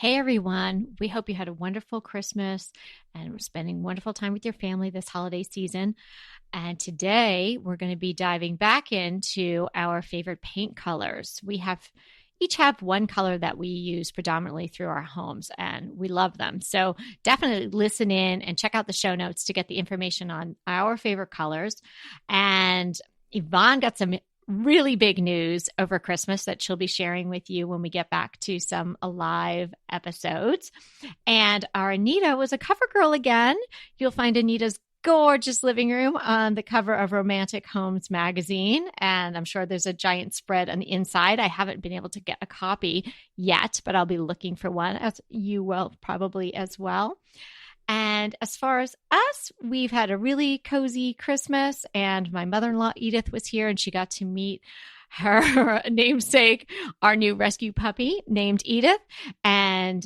Hey everyone, we hope you had a wonderful Christmas and we're spending wonderful time with your family this holiday season. And today we're going to be diving back into our favorite paint colors. Each have one color that we use predominantly through our homes and we love them. So definitely listen in and check out the show notes to get the information on our favorite colors. And Yvonne got some really big news over Christmas that she'll be sharing with you when we get back to some live episodes. And our Anita was a cover girl again. You'll find Anita's gorgeous living room on the cover of Romantic Homes magazine. And I'm sure there's a giant spread on the inside. I haven't been able to get a copy yet, but I'll be looking for one, as you will probably as well. And as far as us, we've had a really cozy Christmas, and my mother-in-law Edith was here and she got to meet her namesake, our new rescue puppy named Edith. And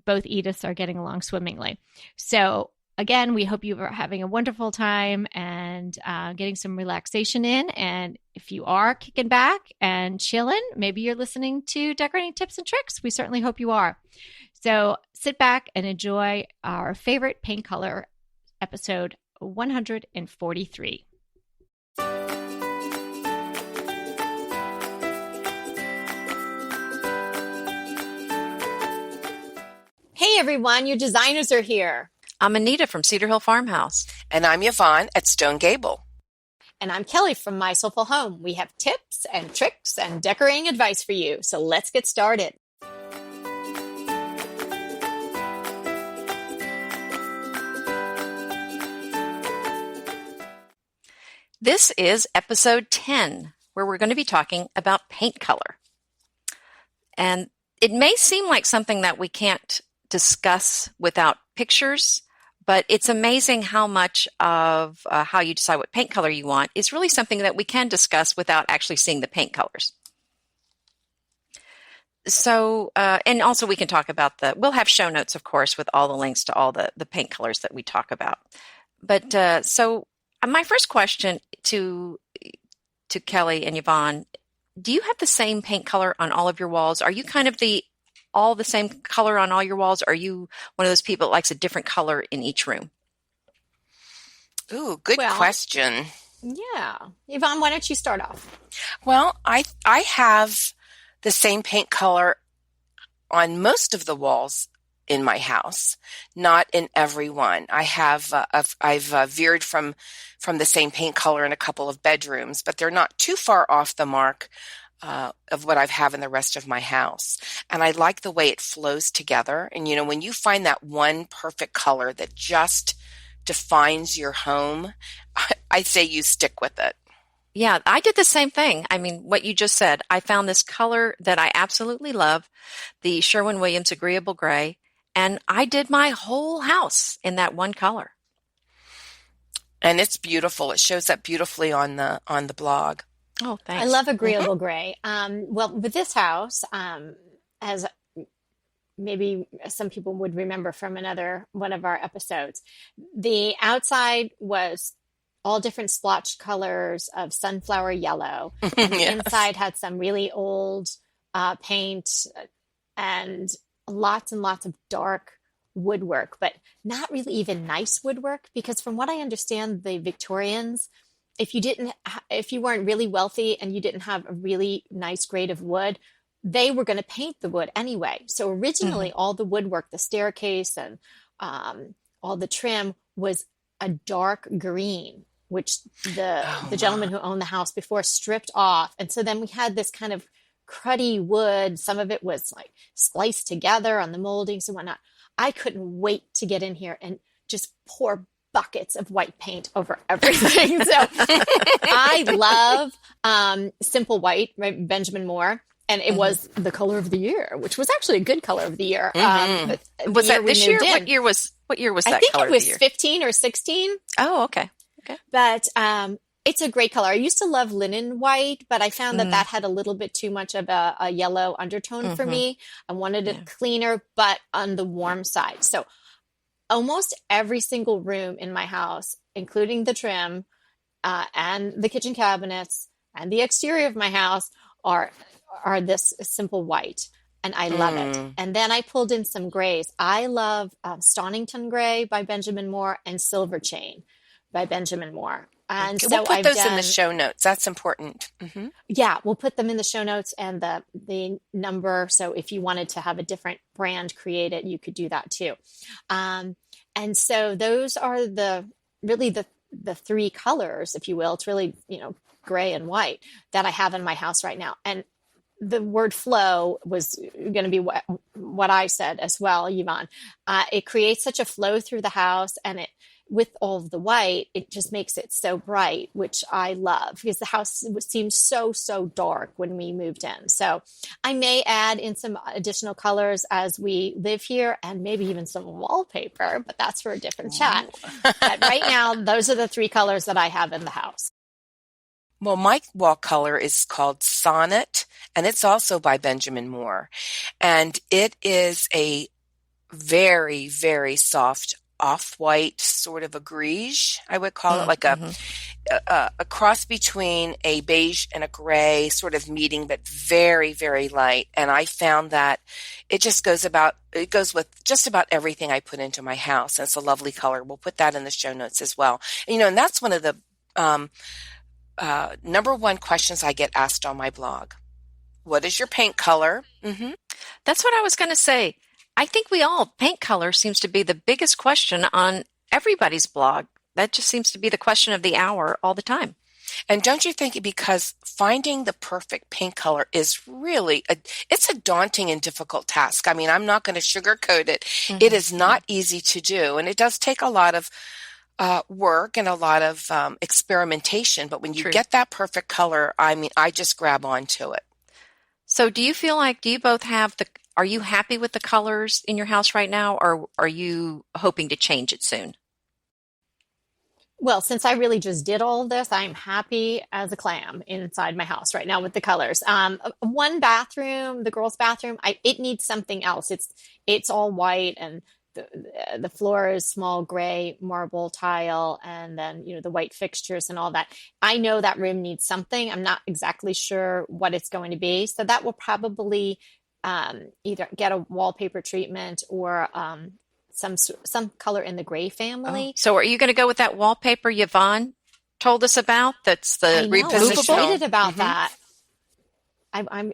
both Ediths are getting along swimmingly. So again, we hope you are having a wonderful time and getting some relaxation in. And if you are kicking back and chilling, maybe you're listening to Decorating Tips and Tricks. We certainly hope you are. So sit back and enjoy our favorite paint color, episode 143. Hey everyone, your designers are here. I'm Anita from Cedar Hill Farmhouse. And I'm Yvonne at Stone Gable. And I'm Kelly from My Soulful Home. We have tips and tricks and decorating advice for you. So let's get started. This is episode 10, where we're going to be talking about paint color. And it may seem like something that we can't discuss without pictures, but it's amazing how much of how you decide what paint color you want is really something that we can discuss without actually seeing the paint colors. So, and also we can talk about we'll have show notes, of course, with all the links to all the paint colors that we talk about. But my first question to Kelly and Yvonne, do you have the same paint color on all of your walls? Are you kind of all the same color on all your walls? Or are you one of those people that likes a different color in each room? Ooh, good question. Yeah. Yvonne, why don't you start off? Well, I have the same paint color on most of the walls in my house, not in every one. I've veered from the same paint color in a couple of bedrooms, but they're not too far off the mark of what I have in the rest of my house. And I like the way it flows together. And, when you find that one perfect color that just defines your home, I say you stick with it. Yeah, I did the same thing. I mean, what you just said, I found this color that I absolutely love, the Sherwin-Williams Agreeable Gray, and I did my whole house in that one color. And it's beautiful. It shows up beautifully on the blog. Oh, thanks. I love Agreeable Gray. Well, with this house, as maybe some people would remember from one of our episodes, the outside was all different splotched colors of sunflower yellow. And the inside had some really old paint and lots and lots of dark woodwork, but not really even nice woodwork, because from what I understand, the Victorians, if you weren't really wealthy and you didn't have a really nice grade of wood, they were going to paint the wood anyway. So originally all the woodwork, the staircase and all the trim was a dark green, which the gentleman who owned the house before stripped off. And so then we had this kind of cruddy wood. Some of it was like spliced together on the moldings and whatnot. I couldn't wait to get in here and just pour buckets of white paint over everything. So I love Simple White, right? Benjamin Moore. And it was the color of the year, which was actually a good color of the year. Was that this year? What year was that color of the year? I think it was 15 or 16. Oh, okay. But it's a great color. I used to love linen white, but I found that had a little bit too much of a yellow undertone for me. I wanted it cleaner, but on the warm side. So almost every single room in my house, including the trim and the kitchen cabinets and the exterior of my house, are this simple white. and I love it. Mm. And then I pulled in some grays. I love Stonington Gray by Benjamin Moore and Silver Chain by Benjamin Moore. And Okay, we'll so put I've those in the done, show notes. That's important. yeah, we'll put them in the show notes and the number. So if you wanted to have a different brand created, you could do that too. Um, and so those are really the three colors, if you will. It's really, gray and white that I have in my house right now. And the word flow was going to be what I said as well, Yvonne. It creates such a flow through the house, and with all of the white, it just makes it so bright, which I love because the house seemed so, so dark when we moved in. So I may add in some additional colors as we live here and maybe even some wallpaper, but that's for a different chat. But right now, those are the three colors that I have in the house. Well, my wall color is called Sonnet, and it's also by Benjamin Moore. And it is a very, very soft off-white, sort of a greige, I would call it, like a cross between a beige and a gray, sort of meeting, but very, very light. And I found that it goes with just about everything I put into my house. And it's a lovely color. We'll put that in the show notes as well. And that's one of the number one questions I get asked on my blog. What is your paint color? That's what I was going to say. I think paint color seems to be the biggest question on everybody's blog. That just seems to be the question of the hour all the time. And don't you think, because finding the perfect paint color is really it's a daunting and difficult task. I mean, I'm not going to sugarcoat it. It is not easy to do, and it does take a lot of work and a lot of experimentation. But when you get that perfect color, I mean, I just grab onto it. So do you both have are you happy with the colors in your house right now, or are you hoping to change it soon? Well, since I really just did all of this, I'm happy as a clam inside my house right now with the colors. One bathroom, the girls' bathroom, it needs something else. It's all white, and the floor is small gray marble tile, and then the white fixtures and all that. I know that room needs something. I'm not exactly sure what it's going to be, so that will probably either get a wallpaper treatment or some color in the gray family. So are you going to go with that wallpaper Yvonne told us about? That's the repositionable. I'm excited about Mm-hmm. that.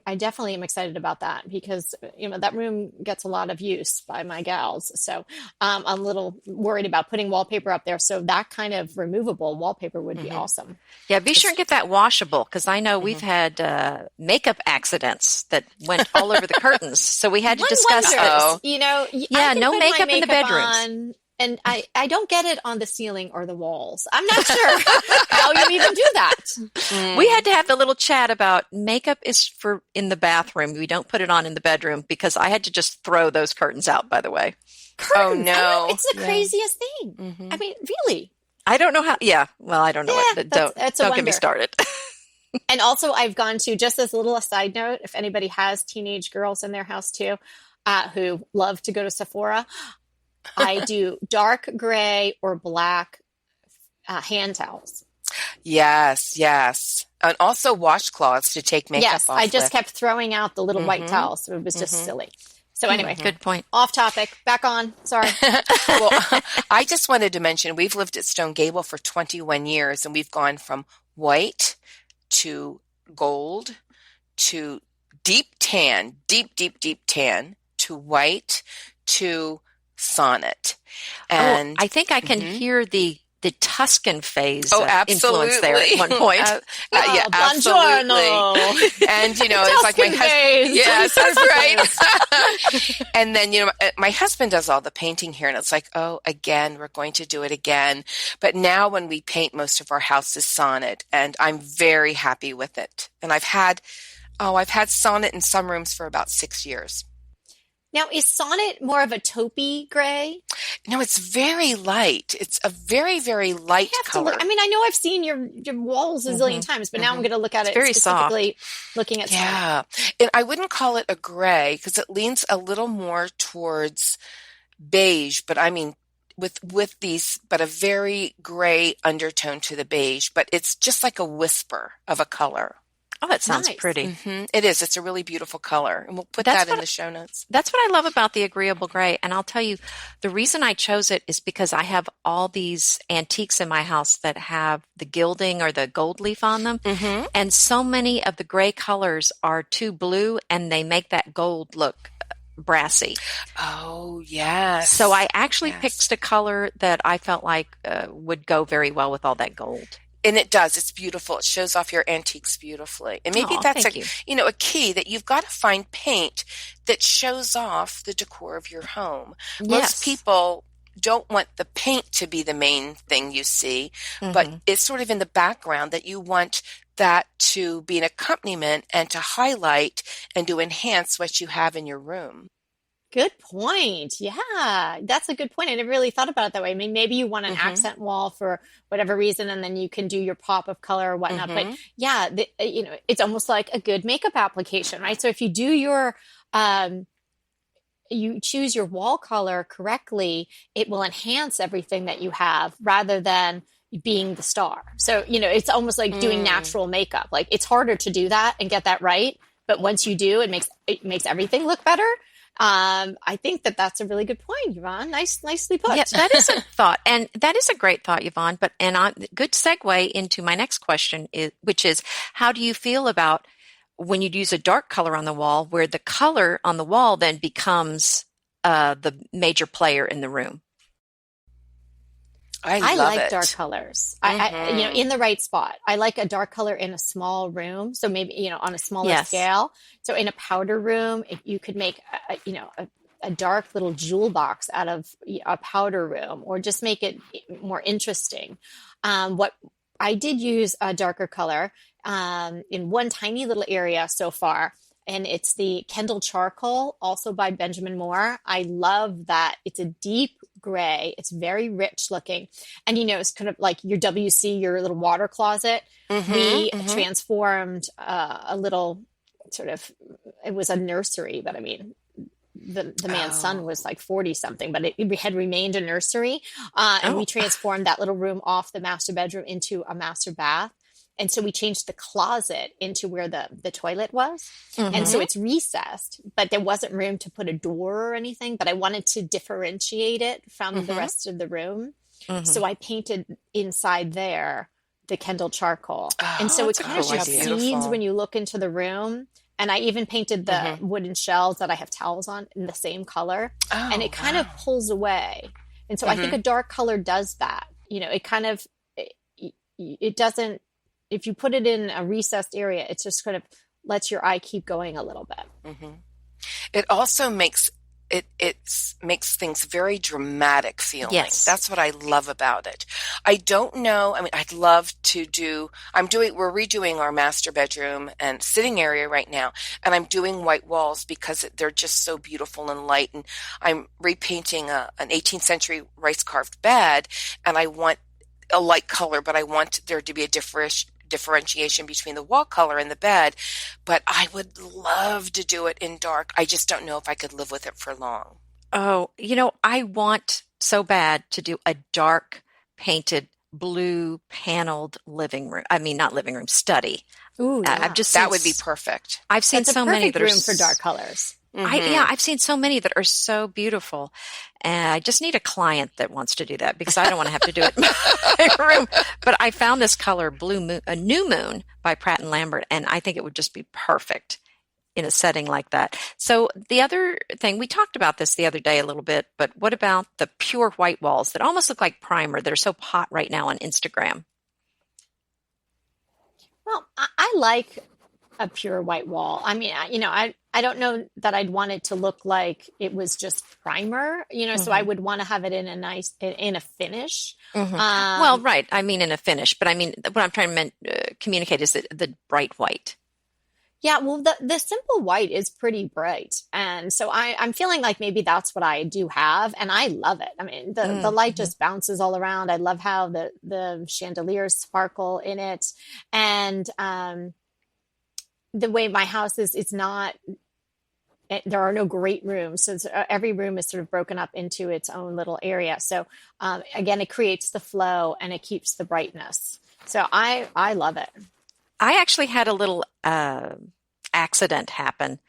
I definitely am excited about that because that room gets a lot of use by my gals. So I'm a little worried about putting wallpaper up there. So that kind of removable wallpaper would be awesome. Yeah, be sure and get that washable, because I know we've had makeup accidents that went all over the curtains. So we had to discuss this. I no put makeup my in the bedrooms. on, and I don't get it on the ceiling or the walls. I'm not sure how you even do that. We had to have a little chat about makeup is for in the bathroom. We don't put it on in the bedroom, because I had to just throw those curtains out, by the way. Curtains. Oh, no. I know, it's the craziest thing. I mean, really. I don't know how. Yeah. Well, I don't know. Don't get me started. And also, I've gone to, just as a little side note, if anybody has teenage girls in their house too, who love to go to Sephora, I do dark gray or black hand towels. Yes. And also washcloths to take makeup off I just with. kept throwing out the little white towels. So it was just silly. So anyway, Good point. Off topic. Back on. Sorry. Well, I just wanted to mention, we've lived at Stone Gable for 21 years, and we've gone from white to gold to deep tan, deep tan, to white to sonnet. And I think I can hear the Tuscan phase absolutely. influence there at one point. Yeah, absolutely. And it's like my husband. Yes, that's right. And then my husband does all the painting here, and it's like, again, we're going to do it again. But now when we paint, most of our house is sonnet, and I'm very happy with it. And I've had sonnet in some rooms for about 6 years. Now, is sonnet more of a taupey gray? No, it's very light. It's a very, very light color. I know I've seen your walls a zillion times, but now I'm going to look at it very specifically looking at sonnet. Yeah. And I wouldn't call it a gray because it leans a little more towards beige, but I mean, with these, but a very gray undertone to the beige, but it's just like a whisper of a color. Oh, that sounds Nice. pretty. It is. It's a really beautiful color. And we'll put That's that in what the show notes. that's what I love about the agreeable gray. And I'll tell you, the reason I chose it is because I have all these antiques in my house that have the gilding or the gold leaf on them. Mm-hmm. And so many of the gray colors are too blue and they make that gold look brassy. Oh, yes. So I actually Yes. picked a color that I felt like would go very well with all that gold. And it does. It's beautiful. It shows off your antiques beautifully. And maybe Oh, that's thank you. a key that you've got to find paint that shows off the decor of your home. Yes. Most people don't want the paint to be the main thing you see, but it's sort of in the background that you want that to be an accompaniment and to highlight and to enhance what you have in your room. Good point. Yeah, that's a good point. I never really thought about it that way. I mean, maybe you want an accent wall for whatever reason, and then you can do your pop of color or whatnot. But yeah, it's almost like a good makeup application, right? So if you do you choose your wall color correctly, it will enhance everything that you have rather than being the star. So, it's almost like doing natural makeup. Like it's harder to do that and get that right. But once you do, it makes everything look better. I think that's a really good point, Yvonne. Nicely put. Yeah, that is a thought, and that is a great thought, Yvonne. Good segue into my next question, which is, how do you feel about when you use a dark color on the wall, where the color on the wall then becomes the major player in the room? I like it. dark colors. I in the right spot. I like a dark color in a small room. So maybe, on a smaller scale. So in a powder room, if you could make, a dark little jewel box out of a powder room, or just make it more interesting. What I did use a darker color in one tiny little area so far. And it's the Kendall Charcoal, also by Benjamin Moore. I love that. It's a deep gray. It's very rich looking. And, it's kind of like your WC, your little water closet. We transformed a little it was a nursery, but I mean, the man's son was like 40 something, but it had remained a nursery. And we transformed that little room off the master bedroom into a master bath. And so we changed the closet into where the toilet was. And so it's recessed, but there wasn't room to put a door or anything, but I wanted to differentiate it from the rest of the room. So I painted inside there the Kendall Charcoal. And so it kind of just seeds when you look into the room. And I even painted the wooden shelves that I have towels on in the same color. And it kind of pulls away. And so I think a dark color does that. It kind of, it doesn't, if you put it in a recessed area, it just kind of lets your eye keep going a little bit. It also makes makes things very dramatic feeling. Yes. That's what I love about it. I don't know. I mean, I'd love to we're redoing our master bedroom and sitting area right now. And I'm doing white walls because they're just so beautiful and light. And I'm repainting an 18th century rice carved bed. And I want a light color, but I want there to be a differentiation between the wall color and the bed, but I would love to do it in dark. I just don't know if I could live with it for long. Oh, I want so bad to do a dark painted blue paneled living room. I mean, not living room, study. Ooh, yeah. That would be perfect. I've seen so many that are room for dark colors. I've seen so many that are so beautiful, and I just need a client that wants to do that because I don't want to have to do it in my room. But I found this color, Blue Moon, a New Moon by Pratt and Lambert, and I think it would just be perfect in a setting like that. So the other thing, we talked about this the other day a little bit, but what about the pure white walls that almost look like primer that are so hot right now on Instagram? Well, I like a pure white wall. I mean, I don't know that I'd want it to look like it was just primer, so I would want to have it in a finish. Well, right. I mean, in a finish, but I mean, what I'm trying to communicate is the bright white. Yeah, well, the simple white is pretty bright. And so I'm feeling like maybe that's what I do have. And I love it. I mean, the light just bounces all around. I love how the chandeliers sparkle in it. And the way my house is, it's not, there are no great rooms. So every room is sort of broken up into its own little area. So again, it creates the flow and it keeps the brightness. So I love it. I actually had a little accident happen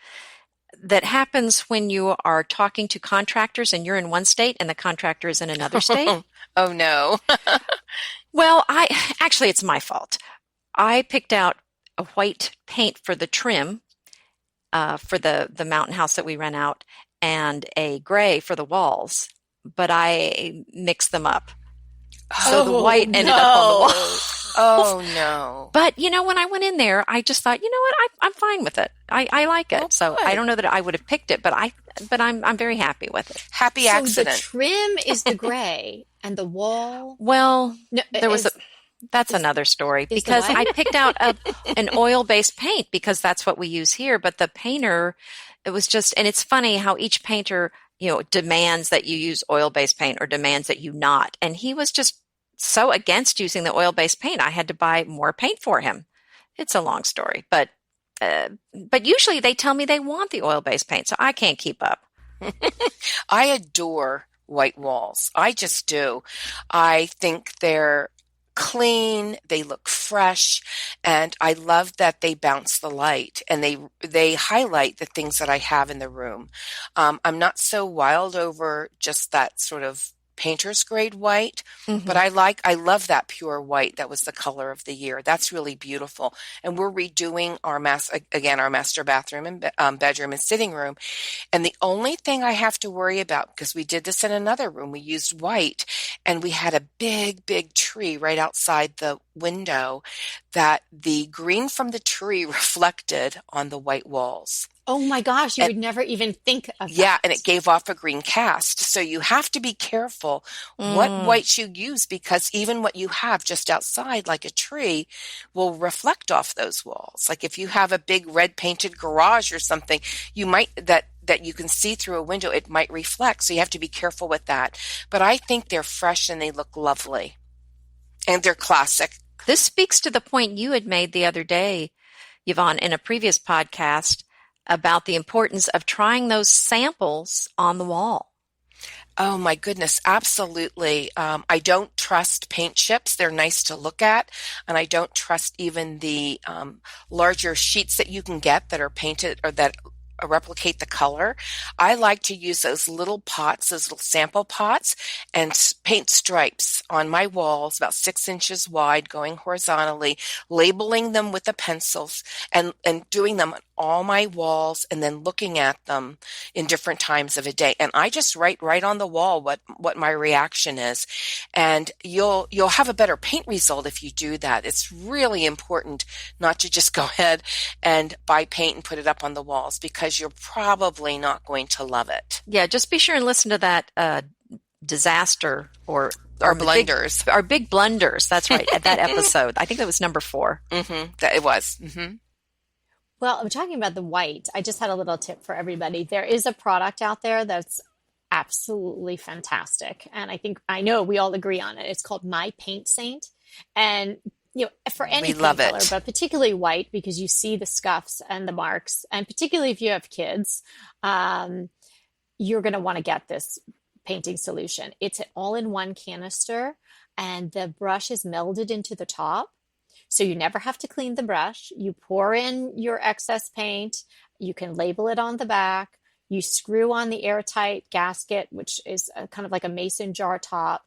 that happens when you are talking to contractors and you're in one state and the contractor is in another state. Oh no. Well, it's my fault. I picked out a white paint for the trim for the mountain house that we rent out and a gray for the walls, but I mixed them up. So the white ended up on the wall. Oh no. But when I went in there, I just thought, you know what, I'm fine with it. I like it. So I don't know that I would have picked it, but I'm very happy with it. Happy accident. So the trim is the gray and the wall. Well, that's another story because I picked out an oil-based paint because that's what we use here. But the painter, it was just, and it's funny how each painter, demands that you use oil-based paint or demands that you not. And he was just so against using the oil-based paint. I had to buy more paint for him. It's a long story, but usually they tell me they want the oil-based paint, so I can't keep up. I adore white walls. I just do. I think they're clean, they look fresh, and I love that they bounce the light and they highlight the things that I have in the room. I'm not so wild over just that sort of painter's grade white, but I love that pure white. That was the color of the year. That's really beautiful. And we're redoing our master bathroom and bedroom and sitting room. And the only thing I have to worry about, because we did this in another room, we used white and we had a big, big tree right outside the window that the green from the tree reflected on the white walls. Oh my gosh, you would never even think of that. Yeah, and it gave off a green cast. So you have to be careful what whites you use because even what you have just outside, like a tree, will reflect off those walls. Like if you have a big red painted garage or something, you might that you can see through a window, it might reflect. So you have to be careful with that. But I think they're fresh and they look lovely. And they're classic. This speaks to the point you had made the other day, Yvonne, in a previous podcast about the importance of trying those samples on the wall. Oh my goodness, absolutely. I don't trust paint chips. They're nice to look at. And I don't trust even the larger sheets that you can get that are painted or that replicate the color. I like to use those little pots, those little sample pots, and paint stripes on my walls about 6 inches wide going horizontally, labeling them with the pencils and doing them on all my walls and then looking at them in different times of a day. And I just write right on the wall what my reaction is. And you'll have a better paint result if you do that. It's really important not to just go ahead and buy paint and put it up on the walls because you're probably not going to love it. Yeah, just be sure and listen to that disaster or our blunders. Our big blunders. That's right. At that episode. I think that was number 4. It was. Well, I'm talking about the white. I just had a little tip for everybody. There is a product out there that's absolutely fantastic. And I know we all agree on it. It's called My Paint Saint. And for any paint color, but particularly white, because you see the scuffs and the marks, and particularly if you have kids, you're going to want to get this painting solution. It's an all-in-one canister, and the brush is melded into the top. So you never have to clean the brush. You pour in your excess paint. You can label it on the back. You screw on the airtight gasket, which is kind of like a mason jar top,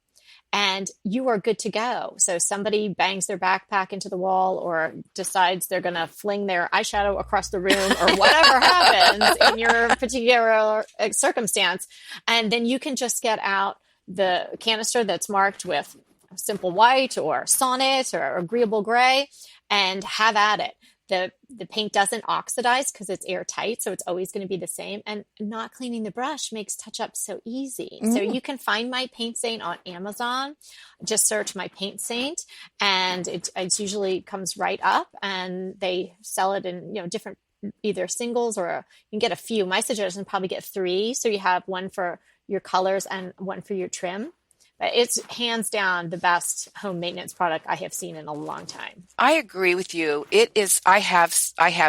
and you are good to go. So somebody bangs their backpack into the wall or decides they're going to fling their eyeshadow across the room or whatever happens in your particular circumstance. And then you can just get out the canister that's marked with simple white or sonnet or agreeable gray and have at it. The paint doesn't oxidize because it's airtight, so it's always going to be the same. And not cleaning the brush makes touch-up so easy. So you can find My Paint Saint on Amazon. Just search My Paint Saint, and it usually comes right up. And they sell it in different either singles or you can get a few. My suggestion is probably get 3, so you have one for your colors and one for your trim. But it's hands down the best home maintenance product I have seen in a long time. I agree with you. It is. I have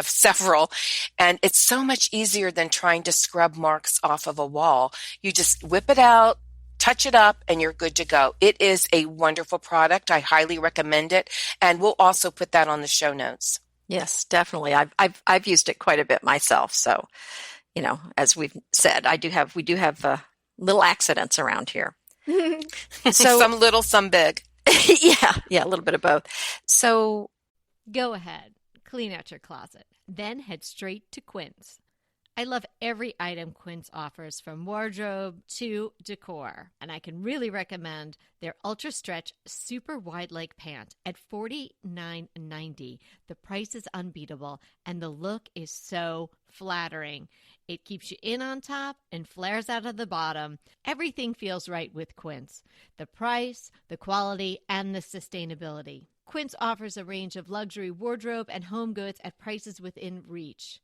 several, and it's so much easier than trying to scrub marks off of a wall. You just whip it out, touch it up, and you're good to go. It is a wonderful product. I highly recommend it, and we'll also put that on the show notes. Yes, definitely. I've used it quite a bit myself. So, as we've said, we do have little accidents around here. So, Some little, some big. yeah, a little bit of both. So, Go ahead, clean out your closet, then head straight to Quinn's. I love every item Quinn's offers, from wardrobe to decor, and I can really recommend their Ultra Stretch Super Wide Leg Pant at $49.90. The price is unbeatable, and the look is so flattering. It keeps you in on top and flares out of the bottom. Everything feels right with Quinn's. The price, the quality, and the sustainability. Quinn's offers a range of luxury wardrobe and home goods at prices within reach.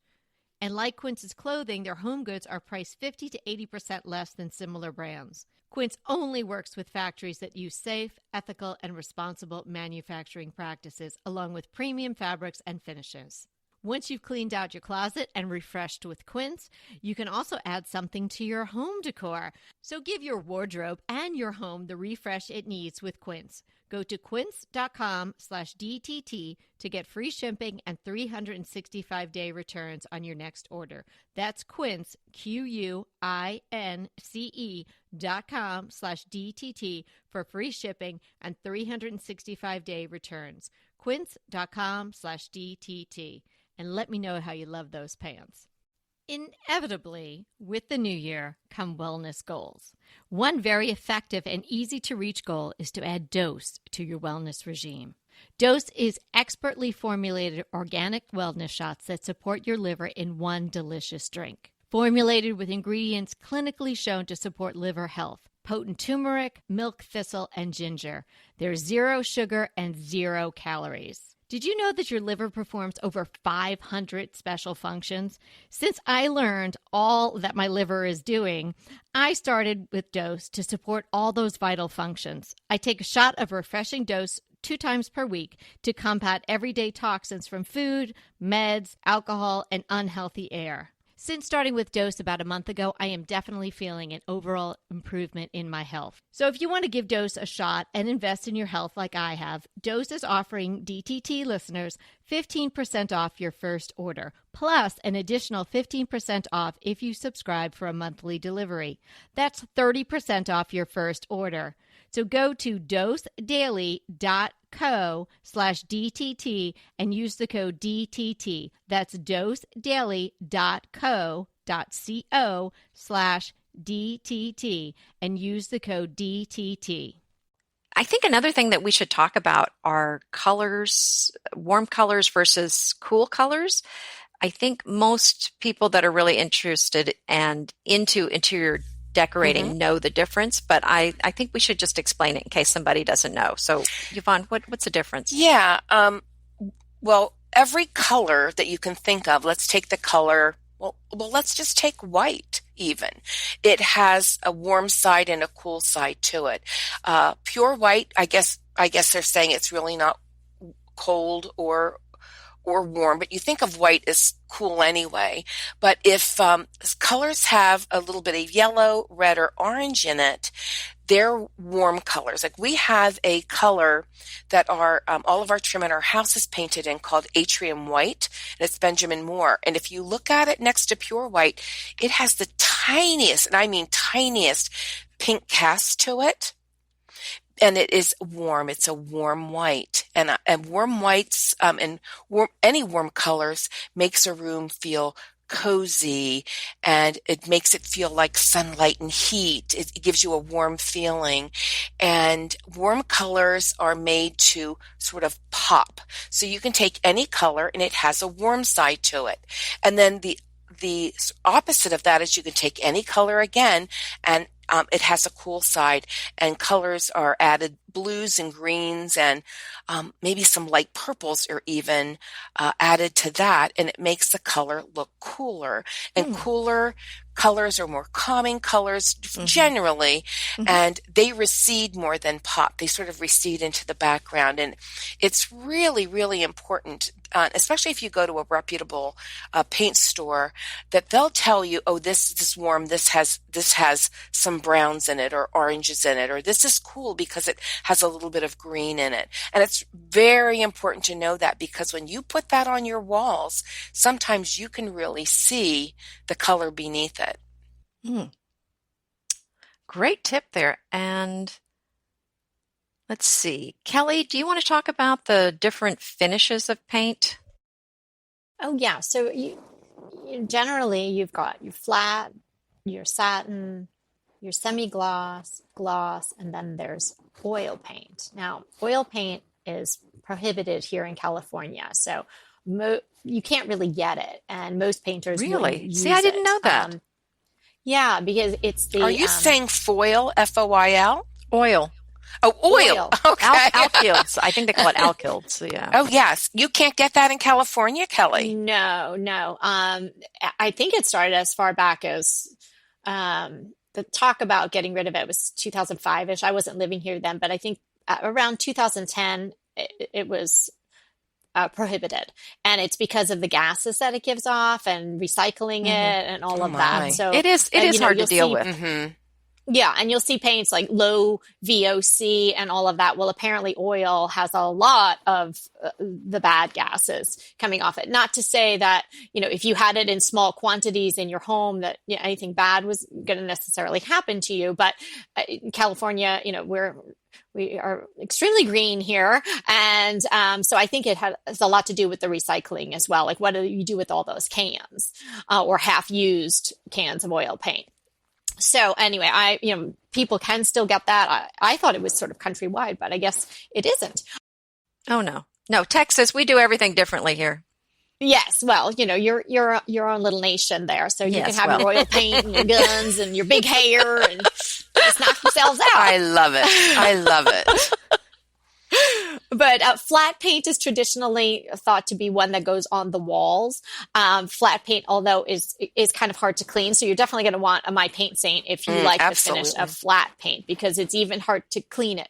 And like Quince's clothing, their home goods are priced 50 to 80% less than similar brands. Quince only works with factories that use safe, ethical, and responsible manufacturing practices, along with premium fabrics and finishes. Once you've cleaned out your closet and refreshed with Quince, you can also add something to your home decor. So give your wardrobe and your home the refresh it needs with Quince. Go to quince.com/DTT to get free shipping and 365-day returns on your next order. That's Quince, QUINCE.com/DTT for free shipping and 365-day returns. Quince.com/DTT. And let me know how you love those pants. Inevitably, with the new year come wellness goals. One very effective and easy-to-reach goal is to add Dose to your wellness regime. Dose is expertly formulated organic wellness shots that support your liver in one delicious drink. Formulated with ingredients clinically shown to support liver health: potent turmeric, milk thistle, and ginger. There's 0 sugar and 0 calories. Did you know that your liver performs over 500 special functions? Since I learned all that my liver is doing, I started with Dose to support all those vital functions. I take a shot of refreshing Dose 2 times per week to combat everyday toxins from food, meds, alcohol, and unhealthy air. Since starting with Dose about a month ago, I am definitely feeling an overall improvement in my health. So if you want to give Dose a shot and invest in your health like I have, Dose is offering DTT listeners 15% off your first order, plus an additional 15% off if you subscribe for a monthly delivery. That's 30% off your first order. So go to dosedaily.co/DTT and use the code DTT. That's dosedaily.co.co/DTT and use the code DTT. I think another thing that we should talk about are colors, warm colors versus cool colors. I think most people that are really interested and into interior decorating know the difference, but I think we should just explain it in case somebody doesn't know. So, Yvonne, what's the difference? Yeah. Well, every color that you can think of, let's take the color, well, let's just take white even. It has a warm side and a cool side to it. Pure white, I guess they're saying it's really not cold or warm, but you think of white as cool anyway. But if colors have a little bit of yellow, red, or orange in it, they're warm colors. Like we have a color that all of our trim in our house is painted in called Atrium White, and it's Benjamin Moore. And if you look at it next to pure white, it has the tiniest, and I mean tiniest, pink cast to it. And it is warm. It's a warm white, and warm whites any warm colors makes a room feel cozy, and it makes it feel like sunlight and heat. It gives you a warm feeling, and warm colors are made to sort of pop. So you can take any color, and it has a warm side to it. And then the opposite of that is you can take any color again, and it has a cool side, and colors are added, blues and greens, and maybe some light purples are even added to that, and it makes the color look cooler. And cooler colors are more calming colors generally, and they recede more than pop. They sort of recede into the background, and it's really, really important, especially if you go to a reputable paint store, that they'll tell you, oh, this is warm, this has some browns in it or oranges in it, or this is cool because it has a little bit of green in it. And it's very important to know that, because when you put that on your walls, sometimes you can really see the color beneath it. Great tip there. And let's see. Kelly, do you want to talk about the different finishes of paint? Oh, yeah. So generally, you've got your flat, your satin, your semi-gloss, gloss, and then there's oil paint. Now, oil paint is prohibited here in California, so you can't really get it, and most painters Really? use See, I didn't know that. Yeah, because it's the. Are you saying foil, F-O-I-L? Oil. Oh, oil. Okay. Alkyls. I think they call it alkyls. So yeah. Oh, yes. You can't get that in California, Kelly? No. I think it started as far back as the talk about getting rid of it was 2005-ish. I wasn't living here then, but I think around 2010, it was prohibited, and it's because of the gases that it gives off and recycling it and all of that. So it is hard to deal with. Yeah, and you'll see paints like low VOC and all of that. Well, apparently oil has a lot of the bad gases coming off it. Not to say that, if you had it in small quantities in your home, that anything bad was going to necessarily happen to you. But in California, we are extremely green here. And so I think it has a lot to do with the recycling as well. Like, what do you do with all those cans or half-used cans of oil paint? So anyway, people can still get that. I thought it was sort of countrywide, but I guess it isn't. Oh, no, Texas, we do everything differently here. Yes, well, you're your own little nation there, so you can have your oil paint and your guns and your big hair and just knock yourselves out. I love it. But flat paint is traditionally thought to be one that goes on the walls. Flat paint, although is kind of hard to clean, so you're definitely going to want a My Paint Saint if you like the finish of flat paint, because it's even hard to clean it.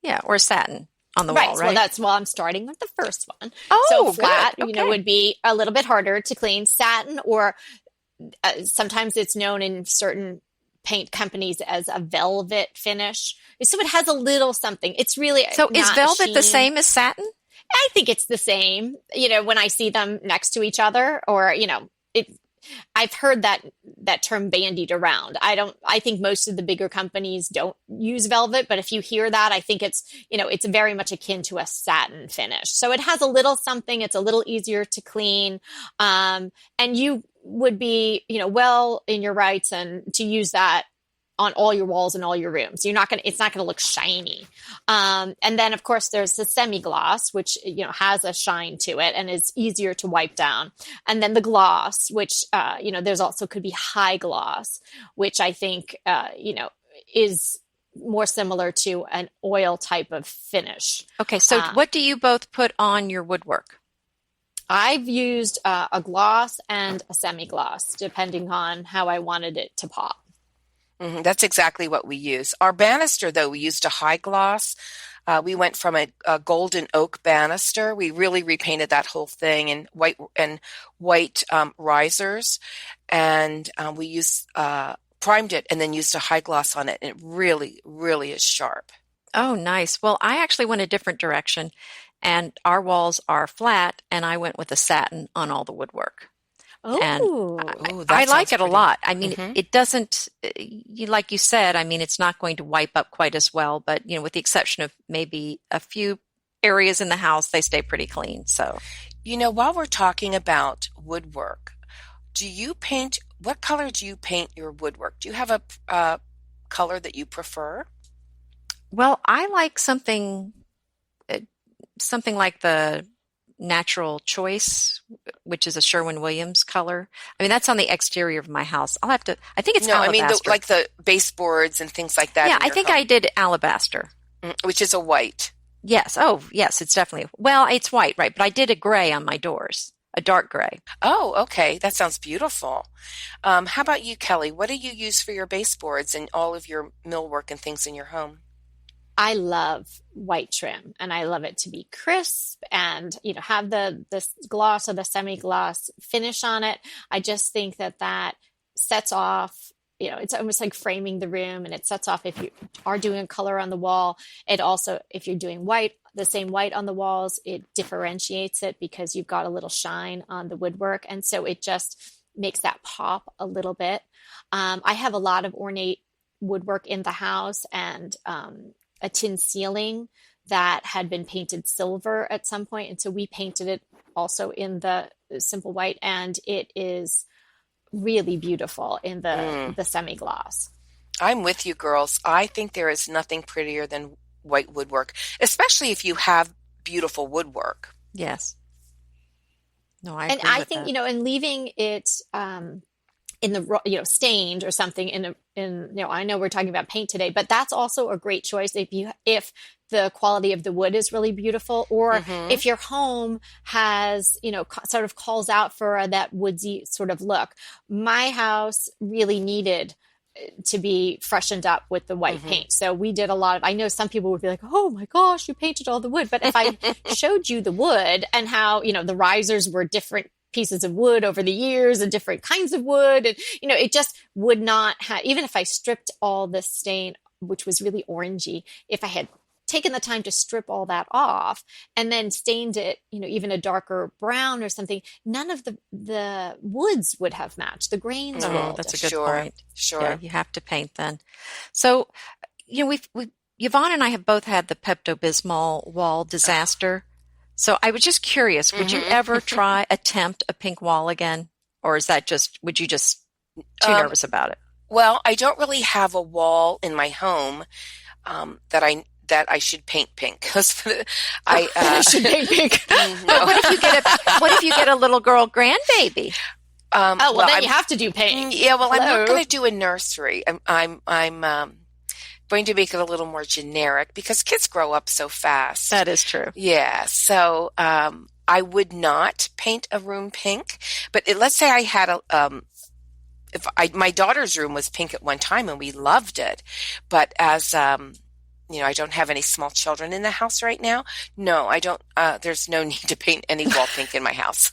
Yeah, or satin on the wall, right? Well, I'm starting with the first one. Oh, so flat, good. would be a little bit harder to clean. Satin, or sometimes it's known in certain paint companies as a velvet finish. So it has a little something. It's really So is velvet the same as satin? I think it's the same. When I see them next to each other, or I've heard that term bandied around. I think most of the bigger companies don't use velvet, but if you hear that, I think it's it's very much akin to a satin finish. So it has a little something. It's a little easier to clean, and you would be well in your rights and to use that on all your walls and all your rooms. It's not going to look shiny. And then of course there's the semi-gloss, which, has a shine to it and is easier to wipe down. And then the gloss, which, there's also could be high gloss, which I think, is more similar to an oil type of finish. Okay. So what do you both put on your woodwork? I've used a gloss and a semi-gloss, depending on how I wanted it to pop. That's exactly what we use. Our banister, though, we used a high gloss. We went from a golden oak banister. We really repainted that whole thing in white risers, and we used primed it and then used a high gloss on it. And it really, really is sharp. Oh, nice. Well, I actually went a different direction, and our walls are flat, and I went with a satin on all the woodwork. And I like it a lot. I mean, it doesn't, like you said, I mean, it's not going to wipe up quite as well, but, with the exception of maybe a few areas in the house, they stay pretty clean. So, while we're talking about woodwork, what color do you paint your woodwork? Do you have a color that you prefer? Well, I like something like the Natural Choice, which is a Sherwin-Williams color. I mean, that's on the exterior of my house. I think it's alabaster. I mean, like the baseboards and things like that. Yeah, I think I did alabaster. Which is a white. Yes. Oh, yes, it's definitely, well, it's white, right? But I did a gray on my doors. a dark gray. Oh, okay. That sounds beautiful. How about you, Kelly? What do you use for your baseboards and all of your millwork and things in your home? I love white trim, and I love it to be crisp and, have the gloss or the semi-gloss finish on it. I just think that sets off, it's almost like framing the room, and it sets off if you are doing a color on the wall. It also, if you're doing white, the same white on the walls, it differentiates it because you've got a little shine on the woodwork. And so it just makes that pop a little bit. I have a lot of ornate woodwork in the house, and a tin ceiling that had been painted silver at some point. And so we painted it also in the simple white, and it is really beautiful in the semi-gloss. I'm with you, girls. I think there is nothing prettier than white woodwork, especially if you have beautiful woodwork. Yes. No, I And agree I with think, that. and leaving it in the, stained or something I know we're talking about paint today, but that's also a great choice if the quality of the wood is really beautiful, or if your home has, sort of calls out for that woodsy sort of look. My house really needed to be freshened up with the white paint. So we did a lot of, I know some people would be like, oh my gosh, you painted all the wood. But if I showed you the wood and how, the risers were different pieces of wood over the years and different kinds of wood. And, it just would not have, even if I stripped all the stain, which was really orangey, if I had taken the time to strip all that off and then stained it, even a darker brown or something, none of the woods would have matched. The grains were all That's a different. good point. Sure. Yeah, you have to paint then. So, we've Yvonne and I have both had the Pepto-Bismol wall disaster. So I was just curious, would you ever attempt a pink wall again? Or would you just too nervous about it? Well, I don't really have a wall in my home that I should paint pink, because I should paint pink. But what if you get a little girl grandbaby? Then you have to do paint. Yeah, well, I'm not going to do a nursery. I'm going to make it a little more generic because kids grow up so fast. That is true. Yeah. So I would not paint a room pink, but let's say I had my daughter's room was pink at one time and we loved it, but as I don't have any small children in the house right now. No, I don't. There's no need to paint any wall pink in my house.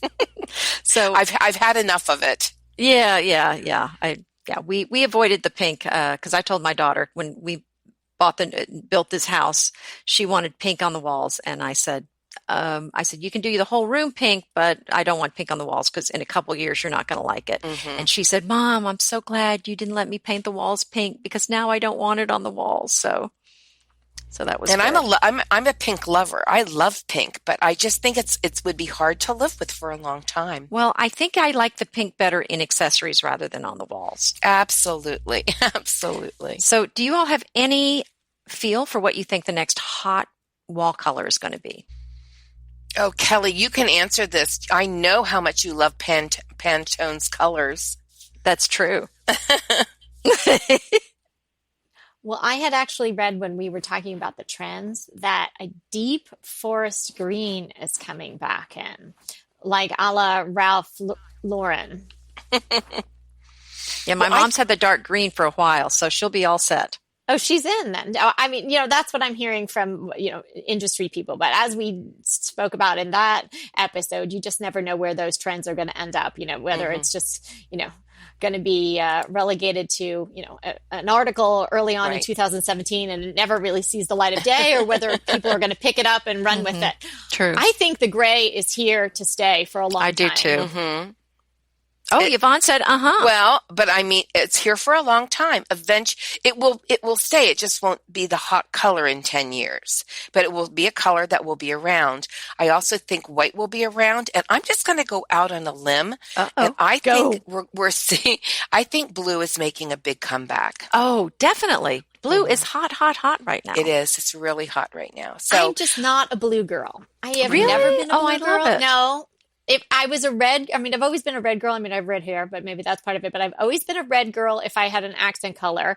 So I've had enough of it. Yeah. We avoided the pink because I told my daughter when we built this house, she wanted pink on the walls, and I said, you can do the whole room pink, but I don't want pink on the walls because in a couple of years you're not going to like it. And she said, Mom, I'm so glad you didn't let me paint the walls pink because now I don't want it on the walls. So that was. And good. I'm a pink lover. I love pink, but I just think it would be hard to live with for a long time. Well, I think I like the pink better in accessories rather than on the walls. Absolutely. So do you all have any feel for what you think the next hot wall color is going to be? Oh, Kelly, you can answer this. I know how much you love Pantone's colors. That's true. Well, I had actually read when we were talking about the trends that a deep forest green is coming back in, like a la Ralph Lauren. Yeah, my mom's had the dark green for a while, so she'll be all set. Oh, she's in then. I mean, that's what I'm hearing from, industry people. But as we spoke about in that episode, you just never know where those trends are going to end up, whether it's just, going to be relegated to, an article early on in 2017 and it never really sees the light of day, or whether people are going to pick it up and run with it. True. I think the gray is here to stay for a long time. I do too. Oh, Yvonne said, Well, but I mean, it's here for a long time. Eventually, it will stay. It just won't be the hot color in 10 years, but it will be a color that will be around. I also think white will be around, and I'm just going to go out on a limb. And I think we're seeing, I think blue is making a big comeback. Oh, definitely. Blue is hot right now. It is. It's really hot right now. So I'm just not a blue girl. I have really? never been a blue I girl. love it. No. If I was a red, I've always been a red girl. I have red hair, but maybe that's part of it. But I've always been a red girl if I had an accent color.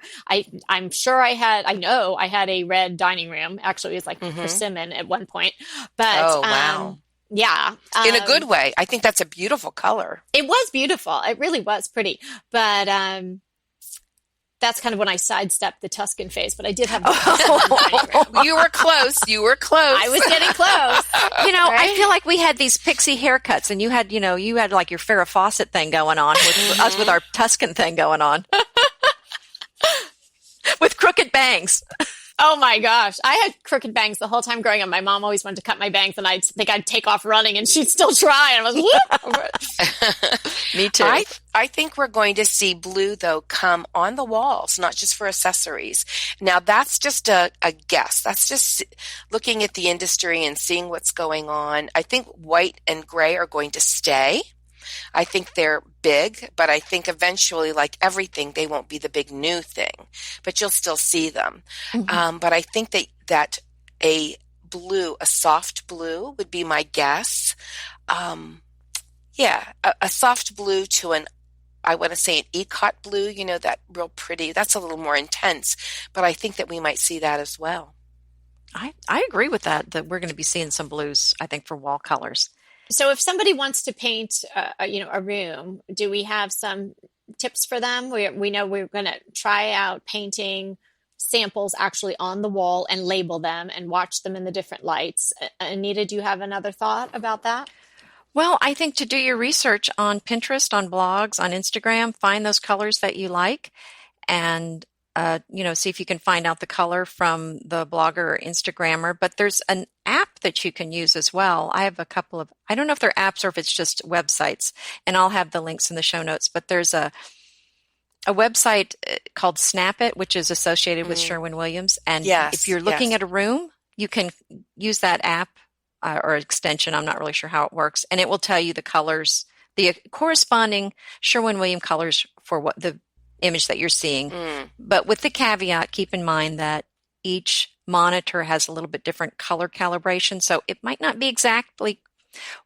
I'm sure I had a red dining room. Actually, it was like persimmon at one point. But oh, wow. Yeah. In a good way. I think that's a beautiful color. It was beautiful. It really was pretty. But that's kind of when I sidestepped the Tuscan phase. But I did have the Tuscan. You were close. You were close. I was getting close. Right? I feel like we had these pixie haircuts, and you had like your Farrah Fawcett thing going on with us with our Tuscan thing going on. With crooked bangs. Oh my gosh. I had crooked bangs the whole time growing up. My mom always wanted to cut my bangs, and I'd think I'd take off running and she'd still try. And I was, Me too. I think we're going to see blue, though, come on the walls, not just for accessories. Now, that's just a guess. That's just looking at the industry and seeing what's going on. I think white and gray are going to stay. I think they're big, but I think eventually, like everything, they won't be the big new thing, but you'll still see them. Mm-hmm. But I think that a soft blue would be my guess. A soft blue to I want to say an ikat blue, that real pretty, that's a little more intense, but I think that we might see that as well. I agree with that we're going to be seeing some blues, I think, for wall colors. So if somebody wants to paint, a room, do we have some tips for them? We know we're going to try out painting samples actually on the wall and label them and watch them in the different lights. Anita, do you have another thought about that? Well, I think to do your research on Pinterest, on blogs, on Instagram, find those colors that you like, and see if you can find out the color from the blogger or Instagrammer. But there's an app that you can use as well. I have a couple of, I don't know if they're apps or if it's just websites, and I'll have the links in the show notes. But there's a website called Snap It, which is associated with Sherwin-Williams. And if you're looking at a room, you can use that app or extension. I'm not really sure how it works. And it will tell you the colors, the corresponding Sherwin-Williams colors for what the image that you're seeing. But with the caveat, keep in mind that each monitor has a little bit different color calibration. So it might not be exactly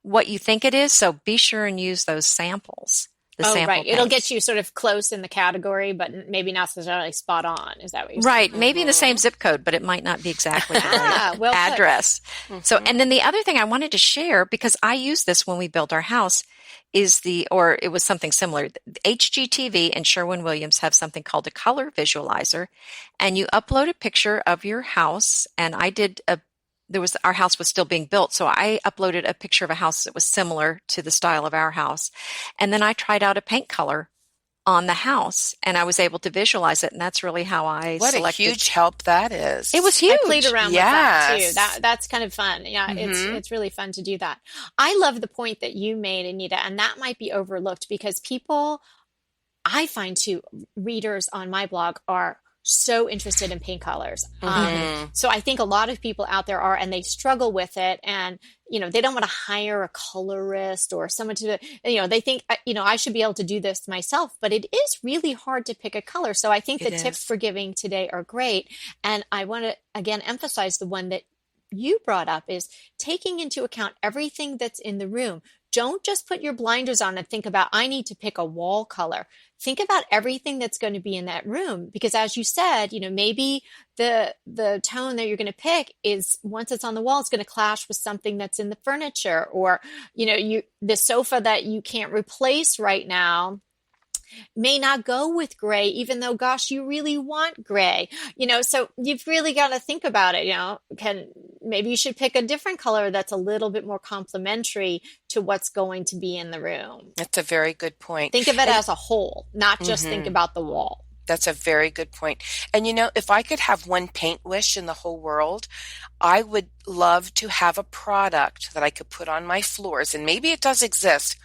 what you think it is. So be sure and use those samples. Right. Paints. It'll get you sort of close in the category, but maybe not necessarily spot on. Is that what you're saying? Right. Maybe in the same zip code, but it might not be exactly the right address. So, and then the other thing I wanted to share, because I used this when we built our house, it was something similar. HGTV and Sherwin-Williams have something called a color visualizer, and you upload a picture of your house. And our house was still being built, so I uploaded a picture of a house that was similar to the style of our house. And then I tried out a paint color on the house, and I was able to visualize it, and that's really how I selected. What a huge help that is. It was huge. I played around with that too. That's kind of fun. Yeah, it's really fun to do that. I love the point that you made, Anita, and that might be overlooked because people, I find too, readers on my blog are so interested in paint colors. So I think a lot of people out there are, and they struggle with it, and they don't want to hire a colorist or someone to, they think, I should be able to do this myself, but it is really hard to pick a color. So I think the tips we're giving today are great. And I want to, again, emphasize the one that you brought up is taking into account everything that's in the room. Don't just put your blinders on and think about, I need to pick a wall color. Think about everything that's going to be in that room. Because as you said, maybe the tone that you're going to pick is, once it's on the wall, it's going to clash with something that's in the furniture, or, the sofa that you can't replace right now may not go with gray, even though, gosh, you really want gray, so you've really got to think about it. Maybe you should pick a different color that's a little bit more complementary to what's going to be in the room. That's a very good point. Think of it as a whole, not just think about the wall. That's a very good point. And if I could have one paint wish in the whole world, I would love to have a product that I could put on my floors, and maybe it does exist.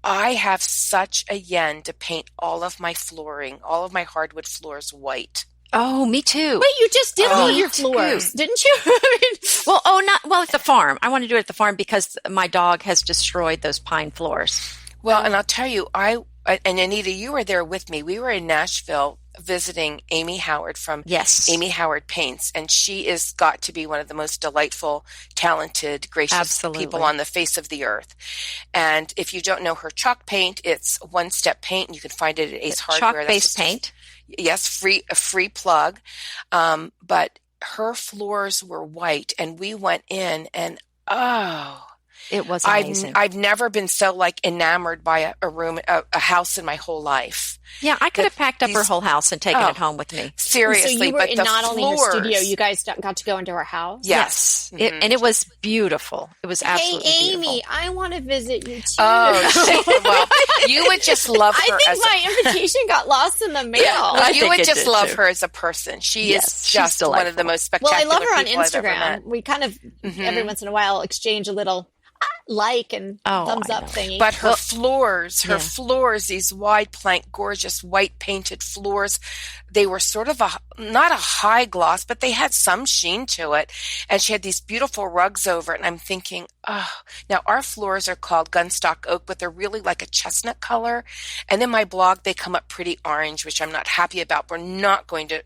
I have such a yen to paint all of my flooring, all of my hardwood floors white. Oh, me too. Wait, you just did all your floors, didn't you? At the farm. I want to do it at the farm because my dog has destroyed those pine floors. Well, and I'll tell you, and Anita, you were there with me. We were in Nashville visiting Amy Howard from Amy Howard Paints, and she is got to be one of the most delightful, talented, gracious people on the face of the earth. And if you don't know her chalk paint, it's One Step Paint, and you can find it at Ace Hardware. Chalk-based paint. Yes, a free plug. But her floors were white, and we went in, and It was amazing. I've never been so like enamored by a house in my whole life. Yeah, I could have packed up her whole house and taken it home with me. Seriously, so you were but in the not only her floors, studio, you guys got to go into her house? Yes. Mm-hmm. And it was beautiful. It was absolutely Hey, Amy, beautiful. I want to visit you too. Oh, well, you would just love her. I think my invitation got lost in the mail. You would just love too. her as a person. She Yes, is she's just one of the delightful. most spectacular Well, I love her on people I've ever Instagram. met. We kind of every once in a while exchange a little like and thumbs I up know. thingy. But her floors, these wide plank, gorgeous white painted floors, they were sort of not a high gloss, but they had some sheen to it. And she had these beautiful rugs over it. And I'm thinking, now our floors are called Gunstock Oak, but they're really like a chestnut color. And in my blog, they come up pretty orange, which I'm not happy about. We're not going to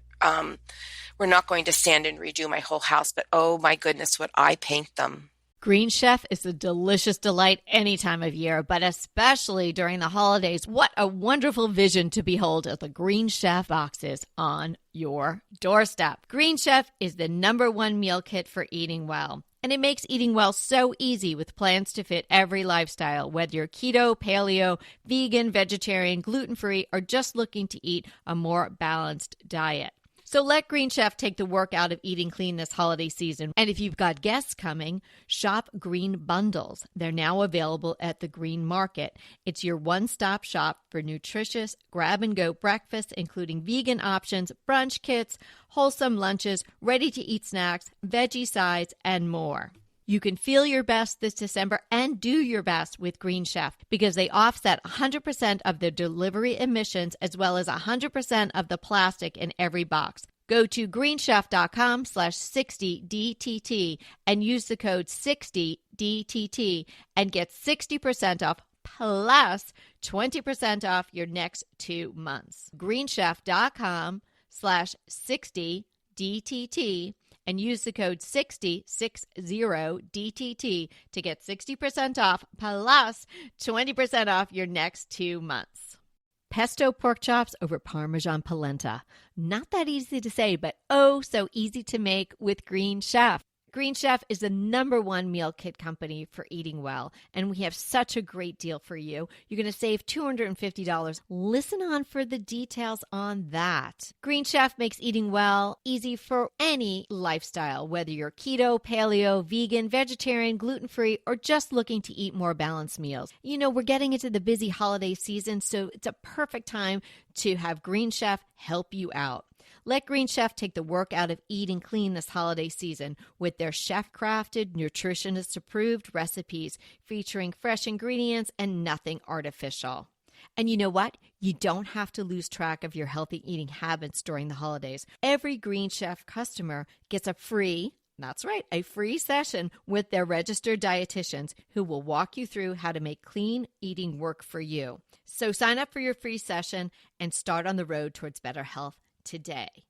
sand and redo my whole house, but oh my goodness, would I paint them. Green Chef is a delicious delight any time of year, but especially during the holidays. What a wonderful vision to behold as the Green Chef boxes on your doorstep. Green Chef is the #1 meal kit for eating well. And it makes eating well so easy with plans to fit every lifestyle, whether you're keto, paleo, vegan, vegetarian, gluten-free, or just looking to eat a more balanced diet. So let Green Chef take the work out of eating clean this holiday season. And if you've got guests coming, shop Green Bundles. They're now available at the Green Market. It's your one-stop shop for nutritious grab-and-go breakfasts, including vegan options, brunch kits, wholesome lunches, ready-to-eat snacks, veggie sides, and more. You can feel your best this December and do your best with Green Chef because they offset 100% of the delivery emissions as well as 100% of the plastic in every box. Go to greenchef.com/60DTT and use the code 60DTT and get 60% off plus 20% off your next 2 months. greenchef.com/60DTT and use the code 60DTT to get 60% off plus 20% off your next 2 months. Pesto pork chops over Parmesan polenta. Not that easy to say, but oh so easy to make with Green Chef. Green Chef is the #1 meal kit company for eating well, and we have such a great deal for you. You're going to save $250. Listen on for the details on that. Green Chef makes eating well easy for any lifestyle, whether you're keto, paleo, vegan, vegetarian, gluten-free, or just looking to eat more balanced meals. You know, we're getting into the busy holiday season, so it's a perfect time to have Green Chef help you out. Let Green Chef take the work out of eating clean this holiday season with their chef-crafted, nutritionist-approved recipes featuring fresh ingredients and nothing artificial. And you know what? You don't have to lose track of your healthy eating habits during the holidays. Every Green Chef customer gets a free session with their registered dietitians who will walk you through how to make clean eating work for you. So sign up for your free session and start on the road towards better health today.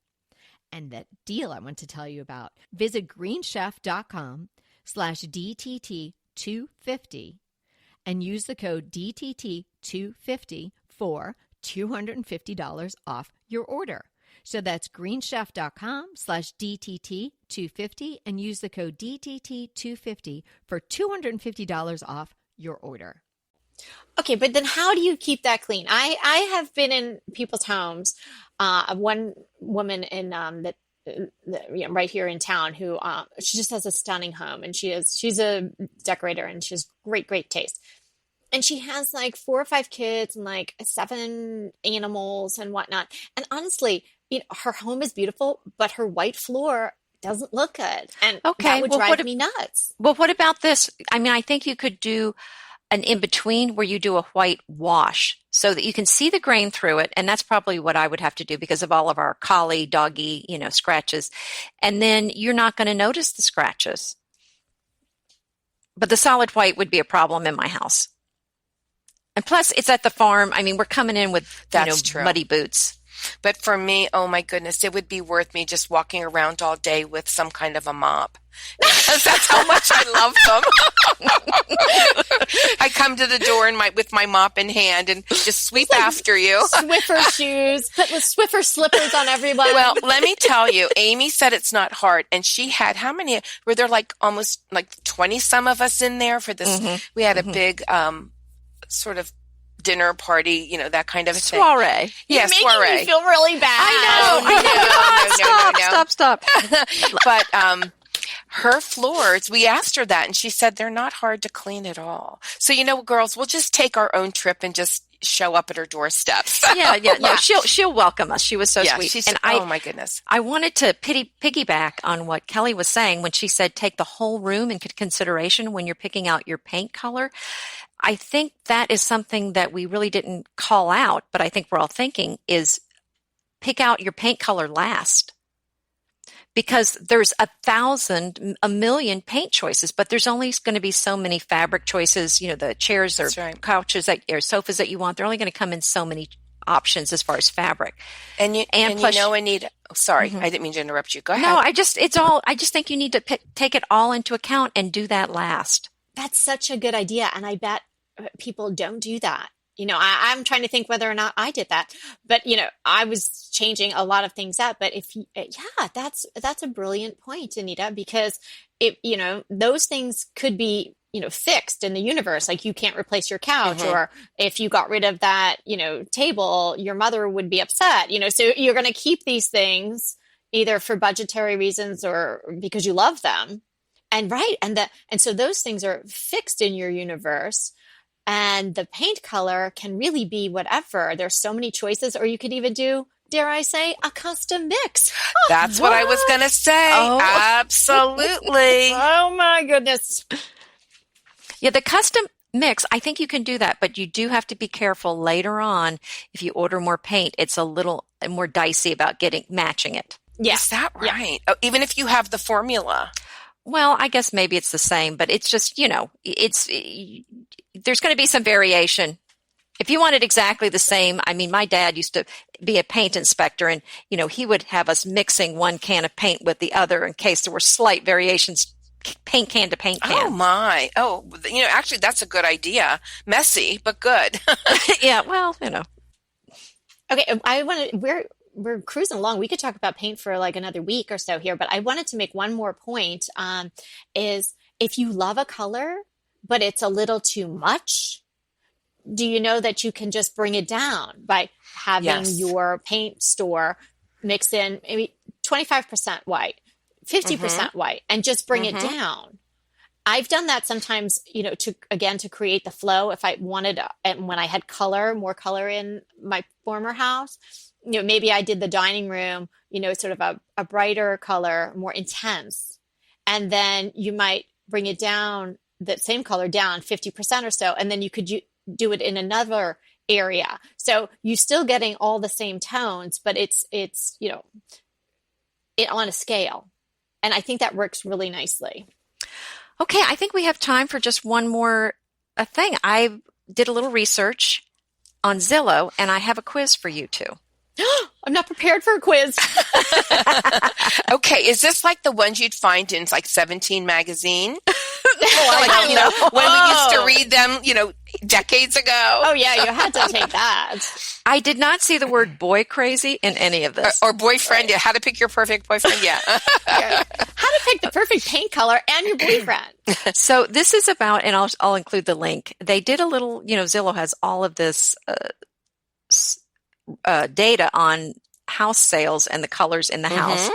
And that deal I want to tell you about, visit greenchef.com/DTT250 and use the code DTT250 for $250 off your order. So that's greenchef.com/DTT250 and use the code DTT250 for $250 off your order. Okay, but then how do you keep that clean? I have been in people's homes. One woman in right here in town who she just has a stunning home, and she's a decorator and she has great taste. And she has like 4 or 5 kids and like 7 animals and whatnot. And honestly, her home is beautiful, but her white floor doesn't look good, and that would drive me nuts. Well, what about this? I mean, I think you could do an in-between where you do a white wash so that you can see the grain through it. And that's probably what I would have to do because of all of our collie, doggy, scratches. And then you're not going to notice the scratches. But the solid white would be a problem in my house. And plus, it's at the farm. I mean, we're coming in with, muddy boots. But for me, oh my goodness, it would be worth me just walking around all day with some kind of a mop. Because that's how much I love them. I come to the door with my mop in hand and just sweep after you. Swiffer shoes, put with Swiffer slippers on everyone. Well, let me tell you, Amy said it's not hard. And she had, how many, were there like almost like 20 some of us in there for this? We had a big sort of dinner party, that kind of soiree. Yeah, You're making me feel really bad. I know. Stop. But her floors, we asked her that, and she said they're not hard to clean at all. So, girls, we'll just take our own trip and just show up at her doorsteps. Yeah. No, she'll welcome us. She was so sweet. And oh my goodness. I wanted to piggyback on what Kelly was saying when she said take the whole room into consideration when you're picking out your paint color. I think that is something that we really didn't call out, but I think we're all thinking is pick out your paint color last. Because there's a million paint choices, but there's only going to be so many fabric choices. The chairs or couches or sofas that you want, they're only going to come in so many options as far as fabric. And plus, Anita, sorry, I didn't mean to interrupt you. Go ahead. No, I just think you need to take it all into account and do that last. That's such a good idea. And I bet people don't do that. I'm trying to think whether or not I did that, but I was changing a lot of things up. But that's a brilliant point, Anita, because those things could be, fixed in the universe. Like you can't replace your couch, or if you got rid of that, table, your mother would be upset, so you're going to keep these things either for budgetary reasons or because you love them. And so those things are fixed in your universe. And the paint color can really be whatever. There's so many choices, or you could even do, dare I say, a custom mix. That's what I was going to say. Oh. Absolutely. Oh my goodness. Yeah, the custom mix, I think you can do that, but you do have to be careful later on. If you order more paint, it's a little more dicey about matching it. Yeah. Is that right? Yeah. Oh, even if you have the formula. Well, I guess maybe it's the same, but it's just, there's going to be some variation. If you want it exactly the same, I mean, my dad used to be a paint inspector, and, he would have us mixing one can of paint with the other in case there were slight variations, paint can to paint can. Oh, my. Oh, actually, that's a good idea. Messy, but good. Yeah, well, Okay, we're cruising along. We could talk about paint for like another week or so here, but I wanted to make one more point, is if you love a color, but it's a little too much, do you know that you can just bring it down by having your paint store mix in maybe 25% white, 50% white, and just bring it down? I've done that sometimes, to create the flow. If I wanted, and when I had more color in my former house, maybe I did the dining room, sort of a brighter color, more intense. And then you might bring it down, that same color down 50% or so. And then you could do it in another area. So you're still getting all the same tones, but it's on a scale. And I think that works really nicely. Okay. I think we have time for just one more thing. I did a little research on Zillow, and I have a quiz for you two. I'm not prepared for a quiz. Okay, is this like the ones you'd find in like 17 magazine? When we used to read them, decades ago. Oh yeah, you had to take that. I did not see the word boy crazy in any of this. Or boyfriend. Right. How to pick your perfect boyfriend. Yeah. How to pick the perfect paint color and your boyfriend. So this is about, and I'll include the link. They did a little, Zillow has all of this data on house sales and the colors in the house.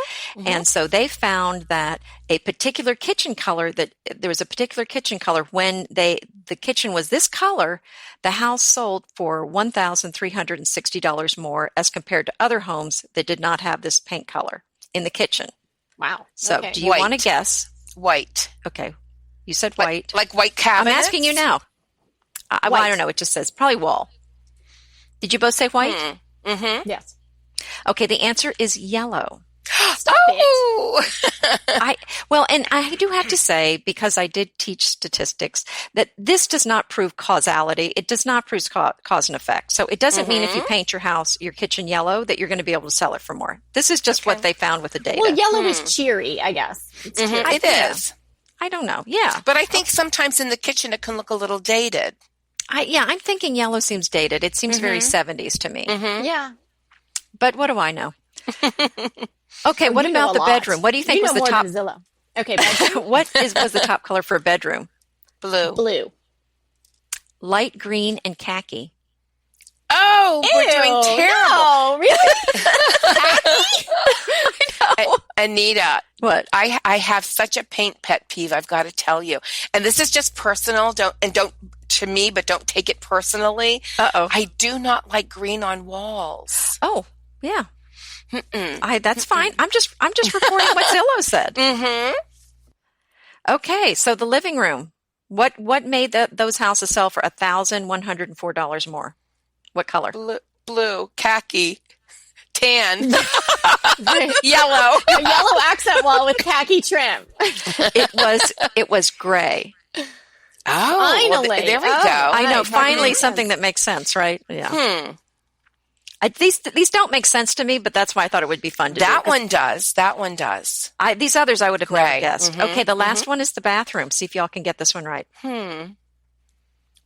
And so they found that a particular kitchen color, that there was a particular kitchen color when the kitchen was this color, the house sold for $1,360 more as compared to other homes that did not have this paint color in the kitchen. Wow. So do you want to guess? White. Okay. You said white. Like white cabinets? I'm asking you now. I don't know. It just says probably wall. Did you both say white? Yes. Okay, the answer is yellow. Stop it. Well, and I do have to say, because I did teach statistics, that this does not prove causality. It does not prove cause and effect. So it doesn't mean if you paint your kitchen yellow, that you're going to be able to sell it for more. This is just what they found with the data. Well, yellow is cheery, I guess. It's cheery. It is. I don't know. Yeah. But I think sometimes in the kitchen it can look a little dated. I'm thinking yellow seems dated. It seems very 70s to me. Yeah. But what do I know? Okay, what about the bedroom? What do you think was the top? Zillow. Okay, bedroom. What was the top color for a bedroom? Blue. Light green and khaki. Oh, we're doing terrible. No, really? Anita, What? I have such a paint pet peeve, I've got to tell you. And this is just personal, don't to me, but don't take it personally. Uh-oh. I do not like green on walls. Oh, yeah. That's fine. I'm just reporting what Zillow said. Okay, so the living room. What made those houses sell for $1,104 more? What color? Blue, khaki, tan, yellow. A yellow accent wall with khaki trim. It was gray. Oh, Finally. Well, there we go. I know. Right, Finally, makes something sense. that makes sense, right? Yeah. These don't make sense to me, but that's why I thought it would be fun to That do. one does. That one does. These others I would have never Gray. guessed. Okay, the last one is the bathroom. See if y'all can get this one right.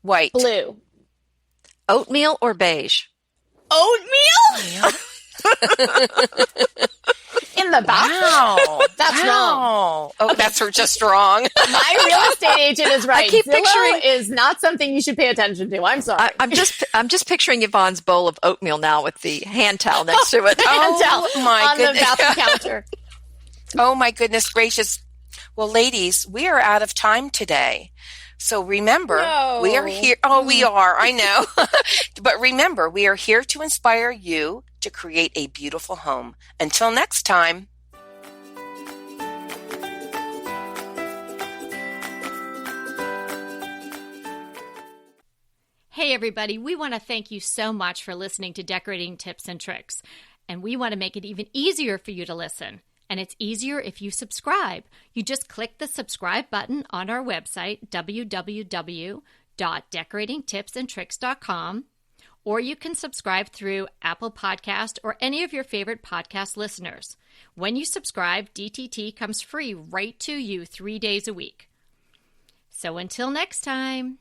White. Blue. Oatmeal or beige? Oatmeal? In the bathroom? Wow. That's wrong. Oh, that's just wrong. My real estate agent is right. I keep Zillow picturing- is not something you should pay attention to. I'm sorry. I'm just picturing Yvonne's bowl of oatmeal now with the hand towel next to it. Oh, my on goodness. the bathroom counter. Oh, my goodness gracious. Well, ladies, we are out of time today. So remember, No. we are here. Oh, we are. I know. But remember, we are here to inspire you to create a beautiful home. Until next time. Hey, everybody, we want to thank you so much for listening to Decorating Tips and Tricks. And we want to make it even easier for you to listen. And it's easier if you subscribe. You just click the subscribe button on our website, www.decoratingtipsandtricks.com, or you can subscribe through Apple Podcast or any of your favorite podcast listeners. When you subscribe, DTT comes free right to you 3 days a week. So until next time.